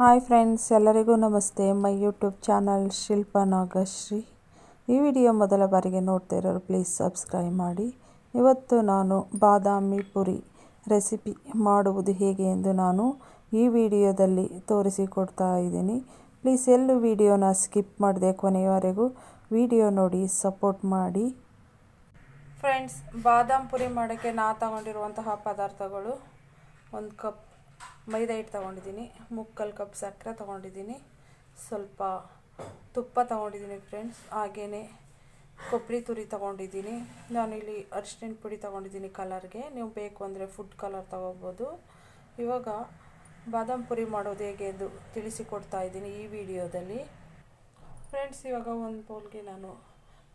Hi friends, ಎಲ್ಲರಿಗೂ ನಮಸ್ತೆ. My YouTube channel Shilpa Nagashree. ಈ ವಿಡಿಯೋ ಮೊದಲ ಬಾರಿಗೆ ನೋಡ್ತಾ ಇರೋರು ಪ್ಲೀಸ್ ಸಬ್ಸ್ಕ್ರೈಬ್ ಮಾಡಿ. ಇವತ್ತು ನಾನು ಬಾದಾಮಿ ಪುರಿ ರೆಸಿಪಿ ಮಾಡುವುದು ಹೇಗೆ ಎಂದು ನಾನು ಈ ವಿಡಿಯೋದಲ್ಲಿ ತೋರಿಸಿಕೊಡ್ತಾ ಇದ್ದೀನಿ. ಪ್ಲೀಸ್ ಎಲ್ಲೂ ವಿಡಿಯೋನ ಸ್ಕಿಪ್ ಮಾಡದೆ ಕೊನೆಯವರೆಗೂ ವಿಡಿಯೋ ನೋಡಿ ಸಪೋರ್ಟ್ ಮಾಡಿ. ಫ್ರೆಂಡ್ಸ್, ಬಾದಾಮ್ ಪುರಿ ಮಾಡೋಕ್ಕೆ ತಗೊಂಡಿರುವಂತಹ ಪದಾರ್ಥಗಳು: 1 ಕಪ್ ಮೈದಾ ಹಿಟ್ಟು ತೊಗೊಂಡಿದ್ದೀನಿ, 3/4 ಕಪ್ ಸಕ್ಕರೆ ತೊಗೊಂಡಿದ್ದೀನಿ, ಸ್ವಲ್ಪ ತುಪ್ಪ ತೊಗೊಂಡಿದ್ದೀನಿ ಫ್ರೆಂಡ್ಸ್. ಹಾಗೆಯೇ ಕೊಬ್ಬರಿ ತುರಿ ತೊಗೊಂಡಿದ್ದೀನಿ. ನಾನಿಲ್ಲಿ ಅರಿಶಿನ ಪುಡಿ ತೊಗೊಂಡಿದ್ದೀನಿ ಕಲರ್ಗೆ. ನೀವು ಬೇಕು ಅಂದರೆ ಫುಡ್ ಕಲರ್ ತೊಗೋಬೋದು. ಇವಾಗ ಬಾದಾಮ್ ಪುರಿ ಮಾಡೋದು ಹೇಗೆ ಎಂದು ತಿಳಿಸಿಕೊಡ್ತಾ ಇದ್ದೀನಿ ಈ ವಿಡಿಯೋದಲ್ಲಿ. ಫ್ರೆಂಡ್ಸ್, ಇವಾಗ ಒಂದು ಬೌಲ್ಗೆ ನಾನು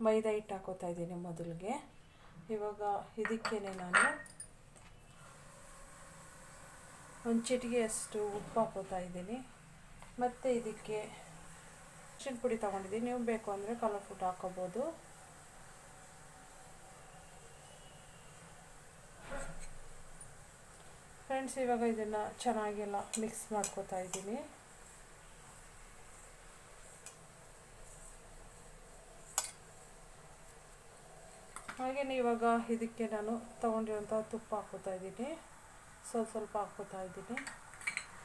ಮೈದಾ ಹಿಟ್ಟು ಹಾಕೋತಾ ಇದ್ದೀನಿ ಮೊದಲಿಗೆ. ಇವಾಗ ಇದಕ್ಕೇ ನಾನು ಒಂದು ಚಿಟಿಗೆಯಷ್ಟು ಉಪ್ಪು ಹಾಕೋತಾ ಇದ್ದೀನಿ. ಮತ್ತು ಇದಕ್ಕೆ ಅರಿಶಿನ ಪುಡಿ ತೊಗೊಂಡಿದ್ದೀನಿ. ನೀವು ಬೇಕು ಅಂದರೆ ಕಲರ್ ಫುಡ್ ಹಾಕೋಬೋದು. ಫ್ರೆಂಡ್ಸ್, ಇವಾಗ ಇದನ್ನು ಚೆನ್ನಾಗೆಲ್ಲ ಮಿಕ್ಸ್ ಮಾಡ್ಕೋತಾ ಇದ್ದೀನಿ. ಹಾಗೆಯೇ ಇವಾಗ ಇದಕ್ಕೆ ನಾನು ತೊಗೊಂಡಿರೋಂಥ ತುಪ್ಪ ಹಾಕೋತಾ ಇದ್ದೀನಿ. ಸ್ವಲ್ಪ ಹಾಕೋತಾ ಇದ್ದೀನಿ.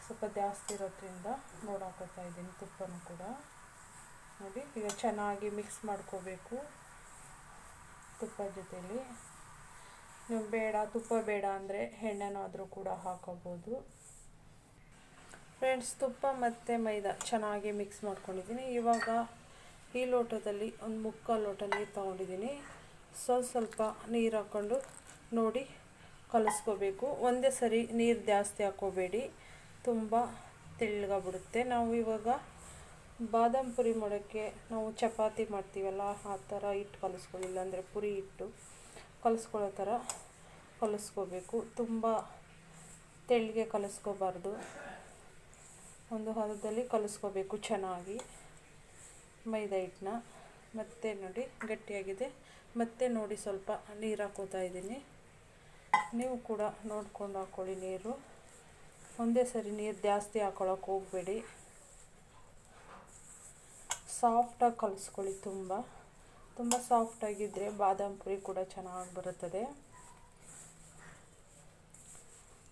ಸ್ವಲ್ಪ ಜಾಸ್ತಿ ಇರೋದ್ರಿಂದ ನೋಡಿ ಹಾಕೋತಾ ಇದ್ದೀನಿ ತುಪ್ಪನೂ ಕೂಡ. ನೋಡಿ, ಈಗ ಚೆನ್ನಾಗಿ ಮಿಕ್ಸ್ ಮಾಡ್ಕೋಬೇಕು ತುಪ್ಪದ ಜೊತೆಲಿ. ನೀವು ತುಪ್ಪ ಬೇಡ ಅಂದರೆ ಎಣ್ಣೆನಾದರೂ ಕೂಡ ಹಾಕೋಬೋದು. ಫ್ರೆಂಡ್ಸ್, ತುಪ್ಪ ಮತ್ತು ಮೈದಾ ಚೆನ್ನಾಗಿ ಮಿಕ್ಸ್ ಮಾಡ್ಕೊಂಡಿದ್ದೀನಿ. ಇವಾಗ ಈ ಲೋಟದಲ್ಲಿ ಒಂದು 3/4 ಲೋಟ ನೀರು ತೊಗೊಂಡಿದ್ದೀನಿ. ಸ್ವಲ್ಪ ನೀರು ಹಾಕ್ಕೊಂಡು ನೋಡಿ ಕಲಿಸ್ಕೋಬೇಕು. ಒಂದೇ ಸರಿ ನೀರು ಜಾಸ್ತಿ ಹಾಕೋಬೇಡಿ, ತುಂಬ ತೆಳ್ಳಗಾಗ್ಬಿಡುತ್ತೆ. ನಾವು ಇವಾಗ ಬಾದಾಮ್ ಪುರಿ ಮಾಡೋಕ್ಕೆ ನಾವು ಚಪಾತಿ ಮಾಡ್ತೀವಲ್ಲ, ಆ ಥರ ಹಿಟ್ಟು ಕಲಿಸ್ಕೊಳ್ಳಿಲ್ಲ ಅಂದರೆ ಪುರಿ ಹಿಟ್ಟು ಕಲಿಸ್ಕೊಳ್ಳೋ ಥರ ಕಲಿಸ್ಕೋಬೇಕು. ತುಂಬ ತೆಳ್ಳಗೆ ಕಲಿಸ್ಕೋಬಾರ್ದು, ಒಂದು ಹದದಲ್ಲಿ ಕಲಿಸ್ಕೋಬೇಕು ಚೆನ್ನಾಗಿ ಮೈದಾ ಹಿಟ್ಟನ್ನ. ಮತ್ತೆ ನೋಡಿ ಗಟ್ಟಿಯಾಗಿದೆ. ಮತ್ತೆ ನೋಡಿ ಸ್ವಲ್ಪ ನೀರು ಹಾಕೋತಾ ಇದ್ದೀನಿ. ನೀವು ಕೂಡ ನೋಡ್ಕೊಂಡು ಹಾಕ್ಕೊಳ್ಳಿ ನೀರು. ಒಂದೇ ಸರಿ ನೀರು ಜಾಸ್ತಿ ಹಾಕೊಳ್ಳೋಕೆ ಹೋಗಬೇಡಿ. ಸಾಫ್ಟಾಗಿ ಕಲಿಸ್ಕೊಳ್ಳಿ. ತುಂಬ ಸಾಫ್ಟಾಗಿದ್ದರೆ ಬಾದಾಮ್ ಪುರಿ ಕೂಡ ಚೆನ್ನಾಗಿ ಬರುತ್ತದೆ.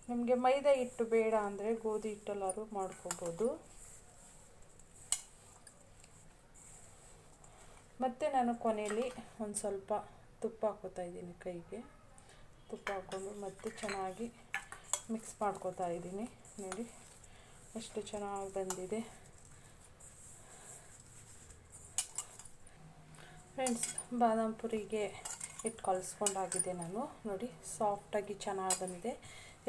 ನಿಮಗೆ ಮೈದಾ ಹಿಟ್ಟು ಬೇಡ ಅಂದರೆ ಗೋಧಿ ಹಿಟ್ಟಲ್ಲಾದ್ರೂ ಮಾಡ್ಕೋಬೋದು. ಮತ್ತು ನಾನು ಕೊನೆಯಲ್ಲಿ ಒಂದು ಸ್ವಲ್ಪ ತುಪ್ಪ ಹಾಕೋತಾ ಇದ್ದೀನಿ ಕೈಗೆ. ತುಪ್ಪ ಹಾಕ್ಕೊಂಡು ಮತ್ತೆ ಚೆನ್ನಾಗಿ ಮಿಕ್ಸ್ ಮಾಡ್ಕೋತಾ ಇದ್ದೀನಿ. ನೋಡಿ ಎಷ್ಟು ಚೆನ್ನಾಗಿ ಬಂದಿದೆ. ಫ್ರೆಂಡ್ಸ್, ಬಾದಾಮ್ ಪುರಿಗೆ ಹಿಟ್ಟು ಕಲಿಸ್ಕೊಂಡಾಗಿದೆ ನಾನು. ನೋಡಿ ಸಾಫ್ಟಾಗಿ ಚೆನ್ನಾಗಿ ಬಂದಿದೆ.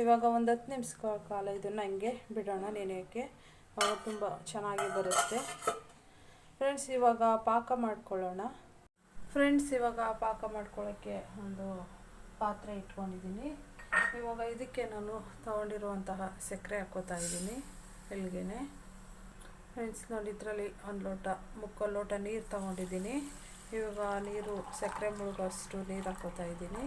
ಇವಾಗ ಒಂದು 10 ನಿಮಿಷ ಕಾಲ ಇದನ್ನು ಹಂಗೆ ಬಿಡೋಣ ನೆನೆಯೋಕ್ಕೆ. ಆವಾಗ ತುಂಬ ಚೆನ್ನಾಗಿ ಬರುತ್ತೆ. ಫ್ರೆಂಡ್ಸ್, ಇವಾಗ ಪಾಕ ಮಾಡ್ಕೊಳ್ಳೋಣ. ಫ್ರೆಂಡ್ಸ್, ಇವಾಗ ಪಾಕ ಮಾಡ್ಕೊಳ್ಳೋಕ್ಕೆ ಒಂದು ಪಾತ್ರೆ ಇಟ್ಕೊಂಡಿದ್ದೀನಿ. ಇವಾಗ ಇದಕ್ಕೆ ನಾನು ತೊಗೊಂಡಿರುವಂತಹ ಸಕ್ಕರೆ ಹಾಕೋತಾ ಇದ್ದೀನಿ ಎಲ್ಲಿಗೆ. ಫ್ರೆಂಡ್ಸ್, ನೋಡಿ ಇದರಲ್ಲಿ 3/4 ಲೋಟ ನೀರು ತೊಗೊಂಡಿದ್ದೀನಿ. ಇವಾಗ ನೀರು ಸಕ್ಕರೆ ಮುಳುಗೋಷ್ಟು ನೀರು ಹಾಕೋತಾ ಇದ್ದೀನಿ.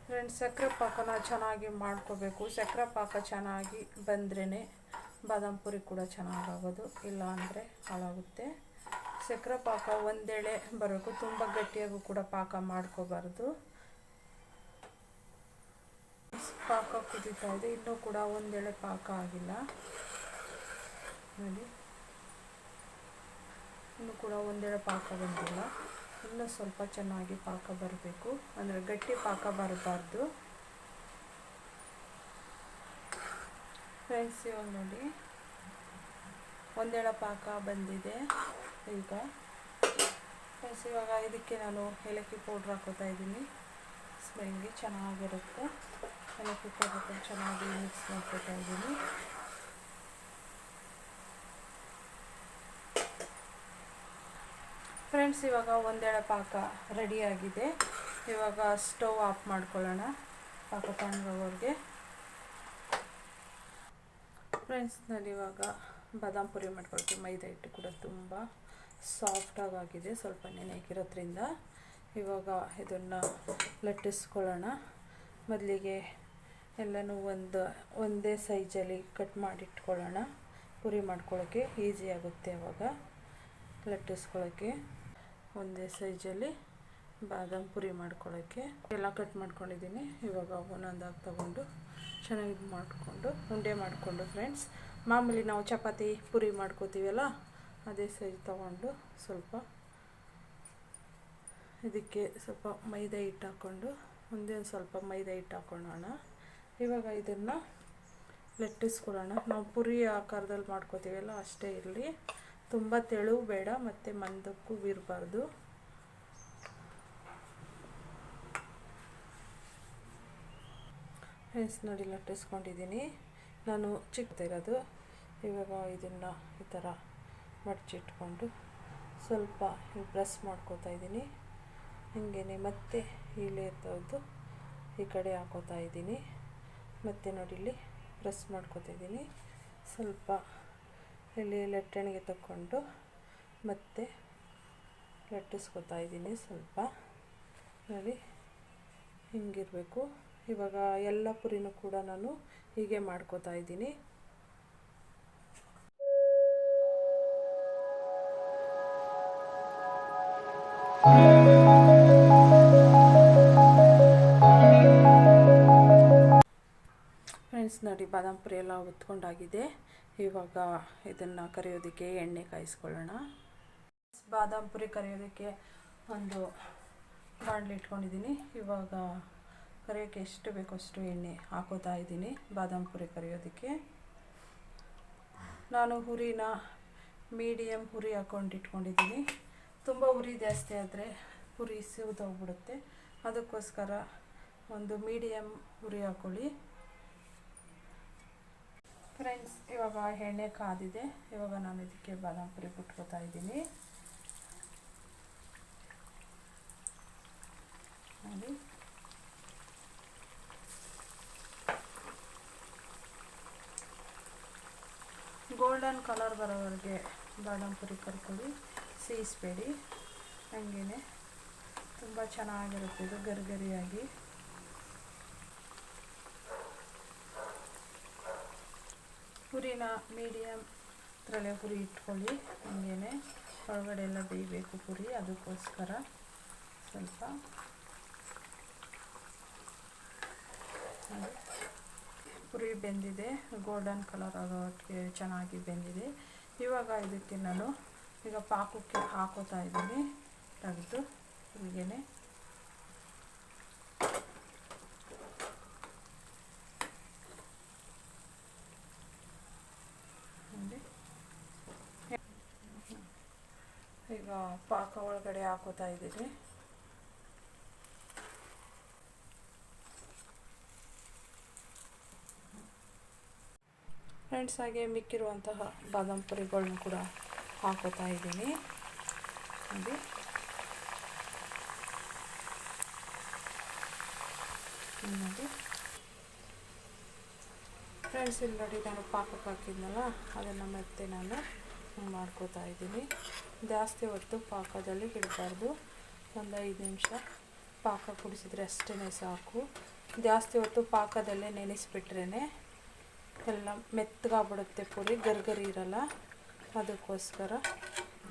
ಫ್ರೆಂಡ್ಸ್, ಸಕ್ಕರೆ ಪಾಕನ ಚೆನ್ನಾಗಿ ಮಾಡ್ಕೋಬೇಕು. ಸಕ್ಕರೆ ಪಾಕ ಚೆನ್ನಾಗಿ ಬಂದ್ರೇ ಬಾದಾಮ್ ಪುರಿ ಕೂಡ ಚೆನ್ನಾಗಾಗೋದು, ಇಲ್ಲ ಅಂದರೆ ಹಾಳಾಗುತ್ತೆ. ಸಕ್ಕರೆ ಪಾಕ ಒಂದೇಳೆ ಬರಬೇಕು, ತುಂಬ ಗಟ್ಟಿಯಾಗೂ ಕೂಡ ಪಾಕ ಮಾಡ್ಕೋಬಾರ್ದು. ಪಾಕ ಕುದೀತಾ ಇದೆ, ಇನ್ನೂ ಕೂಡ ಒಂದೇಳೆ ಪಾಕ ಆಗಿಲ್ಲ. ನೋಡಿ, ಇನ್ನೂ ಕೂಡ ಒಂದೇಳೆ ಪಾಕ ಬಂದಿಲ್ಲ. ಇನ್ನೂ ಸ್ವಲ್ಪ ಚೆನ್ನಾಗಿ ಪಾಕ ಬರಬೇಕು, ಅಂದರೆ ಗಟ್ಟಿ ಪಾಕ ಬರಬಾರ್ದು. ಫ್ರೆಂಡ್ಸ್, ಇವಾಗ ನೋಡಿ ಒಂದೇಳೆ ಪಾಕ ಬಂದಿದೆ. ಈಗ ಫ್ರೆಂಡ್ಸ್, ಇವಾಗ ಇದಕ್ಕೆ ನಾನು ಏಲಕ್ಕಿ ಪೌಡ್ರ್ ಹಾಕೋತಾ ಇದ್ದೀನಿ. ಸ್ಮೆಲ್ಗೆ ಚೆನ್ನಾಗಿರುತ್ತೆ. ಏಲಕ್ಕಿ ಪೌಡ್ರ್ ಚೆನ್ನಾಗಿ ಮಿಕ್ಸ್ ಮಾಡ್ಕೋತಾ ಇದ್ದೀನಿ. ಫ್ರೆಂಡ್ಸ್, ಇವಾಗ ಒಂದೇಳೆ ಪಾಕ ರೆಡಿಯಾಗಿದೆ. ಇವಾಗ ಸ್ಟವ್ ಆಫ್ ಮಾಡ್ಕೊಳ್ಳೋಣ ಪಾಕ ತಣ್ಣಗಾಗೋರಿಗೆ. ಫ್ರೆಂಡ್ಸ್, ನಾನು ಇವಾಗ ಬಾದಾಮ್ ಪುರಿ ಮಾಡ್ಕೊಳ್ತೀನಿ. ಮೈದಾ ಹಿಟ್ಟು ಕೂಡ ತುಂಬ ಸಾಫ್ಟಾಗಿದೆ, ಸ್ವಲ್ಪ ನೆನೆಗಿರೋದ್ರಿಂದ. ಇವಾಗ ಇದನ್ನು ಲಟ್ಟಿಸ್ಕೊಳ್ಳೋಣ. ಮೊದಲಿಗೆ ಎಲ್ಲನೂ ಒಂದೇ ಸೈಜಲ್ಲಿ ಕಟ್ ಮಾಡಿಟ್ಕೊಳ್ಳೋಣ. ಪುರಿ ಮಾಡ್ಕೊಳ್ಳೋಕ್ಕೆ ಈಸಿ ಆಗುತ್ತೆ. ಆವಾಗ ಲಟ್ಟಿಸ್ಕೊಳ್ಳೋಕ್ಕೆ ಒಂದೇ ಸೈಜಲ್ಲಿ ಬಾದಾಮ್ ಪುರಿ ಮಾಡ್ಕೊಳ್ಳೋಕ್ಕೆ ಎಲ್ಲ ಕಟ್ ಮಾಡ್ಕೊಂಡಿದ್ದೀನಿ. ಇವಾಗ ಒಂದೊಂದಾಗಿ ತಗೊಂಡು ಚೆನ್ನಾಗಿ ಮಾಡಿಕೊಂಡು ಉಂಡೆ ಮಾಡಿಕೊಂಡು ಫ್ರೆಂಡ್ಸ್, ಮಾಮೂಲಿ ನಾವು ಚಪಾತಿ ಪುರಿ ಮಾಡ್ಕೋತೀವಲ್ಲ ಅದೇ ಸೈಜ್ ತಗೊಂಡು ಸ್ವಲ್ಪ ಇದಕ್ಕೆ ಸ್ವಲ್ಪ ಮೈದಾ ಹಿಟ್ಟು ಹಾಕ್ಕೊಂಡು ಮುಂದೆ ಒಂದು ಸ್ವಲ್ಪ ಮೈದಾ ಹಿಟ್ಟು ಹಾಕ್ಕೊಳ್ಳೋಣ. ಇವಾಗ ಇದನ್ನು ಲಟ್ಟಿಸ್ಕೊಳ್ಳೋಣ. ನಾವು ಪುರಿ ಆಕಾರದಲ್ಲಿ ಮಾಡ್ಕೋತೀವಲ್ಲ ಅಷ್ಟೇ ಇರಲಿ, ತುಂಬ ತೆಳು ಬೇಡ ಮತ್ತು ಮಂದಕ್ಕೂ ಇರಬಾರ್ದು. ಫ್ರೆಂಡ್ಸ್ ನೋಡಿ, ಲಟ್ಟಿಸ್ಕೊಂಡಿದ್ದೀನಿ. ನಾನು ಚಿಕ್ಕದಿರೋದು. ಇವಾಗ ಇದನ್ನು ಈ ಥರ ಮಡಚಿಟ್ಕೊಂಡು ಸ್ವಲ್ಪ ಪ್ರೆಸ್ ಮಾಡ್ಕೋತಾ ಇದ್ದೀನಿ. ಹಾಗೇ ಮತ್ತೆ ಇಲ್ಲೇ ತೆಗೆದು ಈ ಕಡೆ ಹಾಕೋತಾ ಇದ್ದೀನಿ. ಮತ್ತು ನೋಡಿ ಇಲ್ಲಿ ಪ್ರೆಸ್ ಮಾಡ್ಕೋತಾ ಇದ್ದೀನಿ. ಸ್ವಲ್ಪ ಇಲ್ಲಿ ಲಟ್ಟಣಿಗೆ ತಗೊಂಡು ಮತ್ತೆ ಲಟ್ಟಿಸ್ಕೊತಾ ಇದ್ದೀನಿ. ಸ್ವಲ್ಪ ನೋಡಿ ಹಿಂಗಿರಬೇಕು. ಇವಾಗ ಎಲ್ಲ ಪುರಿನೂ ಕೂಡ ನಾನು ಹೀಗೆ ಮಾಡ್ಕೋತಾ ಇದ್ದೀನಿ. ಫ್ರೆಂಡ್ಸ್ ನೋಡಿ, ಬಾದಾಮ್ ಪುರಿ ಎಲ್ಲ ಉತ್ಕೊಂಡಾಗಿದೆ. ಇವಾಗ ಇದನ್ನು ಕರಿಯೋದಕ್ಕೆ ಎಣ್ಣೆ ಕಾಯಿಸ್ಕೊಳ್ಳೋಣ. ಬಾದಾಮ್ ಪುರಿ ಕರಿಯೋದಕ್ಕೆ ಒಂದು ಬಾಣಲೆ ಇಟ್ಕೊಂಡಿದ್ದೀನಿ. ಇವಾಗ ಕರಿಯೋಕ್ಕೆ ಎಷ್ಟು ಬೇಕೋ ಅಷ್ಟು ಎಣ್ಣೆ ಹಾಕೋತಾ ಇದ್ದೀನಿ. ಬಾದಾಮ್ ಪುರಿ ಕರಿಯೋದಕ್ಕೆ ನಾನು ಹುರಿನ ಮೀಡಿಯಮ್ ಹುರಿ ಹಾಕ್ಕೊಂಡು ಇಟ್ಕೊಂಡಿದ್ದೀನಿ. ತುಂಬ ಉರಿ ಜಾಸ್ತಿ ಆದರೆ ಪುರಿ ಸಿವುದೋಗ್ಬಿಡುತ್ತೆ. ಅದಕ್ಕೋಸ್ಕರ ಒಂದು ಮೀಡಿಯಮ್ ಹುರಿ ಹಾಕ್ಕೊಳ್ಳಿ ಫ್ರೆಂಡ್ಸ್. ಇವಾಗ ಎಣ್ಣೆ ಕಾದಿದೆ. ಇವಾಗ ನಾನು ಇದಕ್ಕೆ ಬಾದಾಮ್ ಪುರಿ ಬಿಟ್ಕೋತಾ ಇದ್ದೀನಿ. ನೋಡಿ, ಗೋಲ್ಡನ್ ಕಲರ್ ಬರೋವರೆಗೆ ಬಾದಾಮ್ ಪುರಿ ಕರ್ಕೊಳ್ಳಿ, ಸೀಸ್ಬೇಡಿ. ಹಾಗೇ ತುಂಬ ಚೆನ್ನಾಗಿರುತ್ತೆ ಇದು ಗರಿಗರಿಯಾಗಿ. ಪುರಿನ ಮೀಡಿಯಮ್ ಇದರಲ್ಲೇ ಪುರಿ ಇಟ್ಕೊಳ್ಳಿ. ಹಾಗೇ ಒಳಗಡೆ ಎಲ್ಲ ಬೇಯಬೇಕು ಪುರಿ, ಅದಕ್ಕೋಸ್ಕರ ಸ್ವಲ್ಪ ಪುರಿ ಬೆಂದಿದೆ. ಗೋಲ್ಡನ್ ಕಲರ್ ಆಗೋಕ್ಕೆ ಚೆನ್ನಾಗಿ ಬೆಂದಿದೆ. ಇವಾಗ ಇದಕ್ಕೆ ನಾನು ಈಗ ಪಾಕಕ್ಕೆ ಹಾಕೋತಾ ಇದ್ದೀನಿ. ತೆಗೆದು ಹೀಗೇ ಈಗ ಪಾಕ ಒಳಗಡೆ ಹಾಕೋತಾ ಇದ್ದೀನಿ. ಫ್ರೆಂಡ್ಸ್, ಹಾಗೆ ಮಿಕ್ಕಿರುವಂತಹ ಬಾದಾಮ್ ಪುರಿಗಳನ್ನ ಕೂಡ ಹಾಕೋತಾ ಇದ್ದೀನಿ. ನೋಡಿ, ನೋಡಿ ಫ್ರೆಂಡ್ಸ್, ಇಲ್ಲಿ ನೋಡಿ ನಾನು ಪಾಕಕ್ಕೆ ಹಾಕಿದ್ನಲ್ಲ ಅದನ್ನು ಮತ್ತೆ ನಾನು ಮಾಡ್ಕೋತಾ ಇದ್ದೀನಿ. ಜಾಸ್ತಿ ಹೊತ್ತು ಪಾಕದಲ್ಲಿ ಇಡಬಾರ್ದು. ಒಂದು 5 ನಿಮಿಷ ಪಾಕ ಕುಡಿಸಿದ್ರೆ ಅಷ್ಟೇ ಸಾಕು. ಜಾಸ್ತಿ ಹೊತ್ತು ಪಾಕದಲ್ಲೇ ನೆನೆಸಿಬಿಟ್ರೇ ಎಲ್ಲ ಮೆತ್ತಗಾಗ್ಬಿಡುತ್ತೆ ಪುರಿ, ಗರ್ಗರಿ ಇರಲ್ಲ. ಅದಕ್ಕೋಸ್ಕರ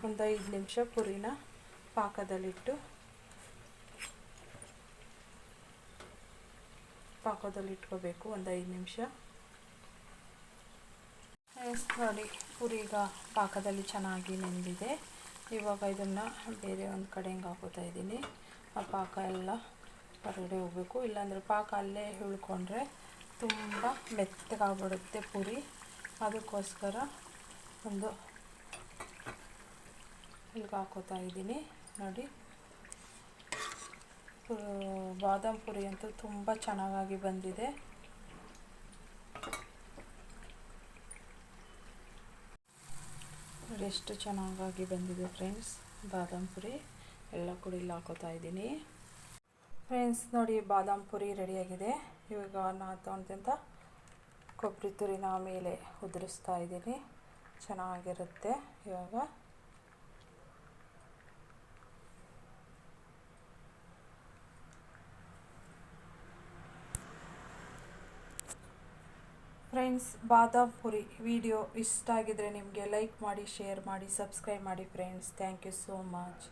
ಒಂದು 5 ನಿಮಿಷ ಪುರಿನ ಪಾಕದಲ್ಲಿಟ್ಟು ಇಟ್ಕೋಬೇಕು. ಒಂದು 5 ನಿಮಿಷ. ನೋಡಿ, ಪುರಿ ಈಗ ಪಾಕದಲ್ಲಿ ಚೆನ್ನಾಗಿ ನೆಂದಿದೆ. ಇವಾಗ ಇದನ್ನು ಬೇರೆ ಒಂದು ಕಡೆ ಹಿಂಗೆ ಹಾಕೋತಾ ಇದ್ದೀನಿ. ಆ ಪಾಕ ಎಲ್ಲ ಹೊರಗಡೆ ಹೋಗಬೇಕು, ಇಲ್ಲಾಂದರೆ ಪಾಕ ಅಲ್ಲೇ ಉಳ್ಕೊಂಡ್ರೆ ತುಂಬ ಮೆತ್ತಗಾಗ್ಬಿಡುತ್ತೆ ಪುರಿ. ಅದಕ್ಕೋಸ್ಕರ ಒಂದು ಇಲ್ಲಿಗೆ ಹಾಕೋತಾ ಇದ್ದೀನಿ. ನೋಡಿ, ಬಾದಾಮ್ ಪುರಿ ಅಂತೂ ತುಂಬ ಚೆನ್ನಾಗಿ ಬಂದಿದೆ. ಎಷ್ಟು ಚೆನ್ನಾಗಿ ಬಂದಿದೆ ಫ್ರೆಂಡ್ಸ್ ಬಾದಾಮ್ ಪುರಿ. ಎಲ್ಲ ಕೂಡ ಇಲ್ಲಿ ಹಾಕೋತಾ ಇದ್ದೀನಿ. ಫ್ರೆಂಡ್ಸ್ ನೋಡಿ, ಬಾದಾಮ್ ಪುರಿ ರೆಡಿಯಾಗಿದೆ. ಇವಾಗ ನಾನು ತೊಗೊಂಡಂಥ ಕೊಬ್ಬರಿ ತುರಿನ ಮೇಲೆ ಉದುರಿಸ್ತಾ ಇದ್ದೀನಿ. ಚೆನ್ನಾಗಿರುತ್ತೆ. ಇವಾಗ ಫ್ರೆಂಡ್ಸ್, ಬಾದಾಮ್ ಪುರಿ ವಿಡಿಯೋ ಇಷ್ಟ ಆಗಿದ್ರೆ ನಿಮಗೆ ಲೈಕ್ ಮಾಡಿ, ಶೇರ್ ಮಾಡಿ, ಸಬ್ಸ್ಕ್ರೈಬ್ ಮಾಡಿ friends. Thank you so much.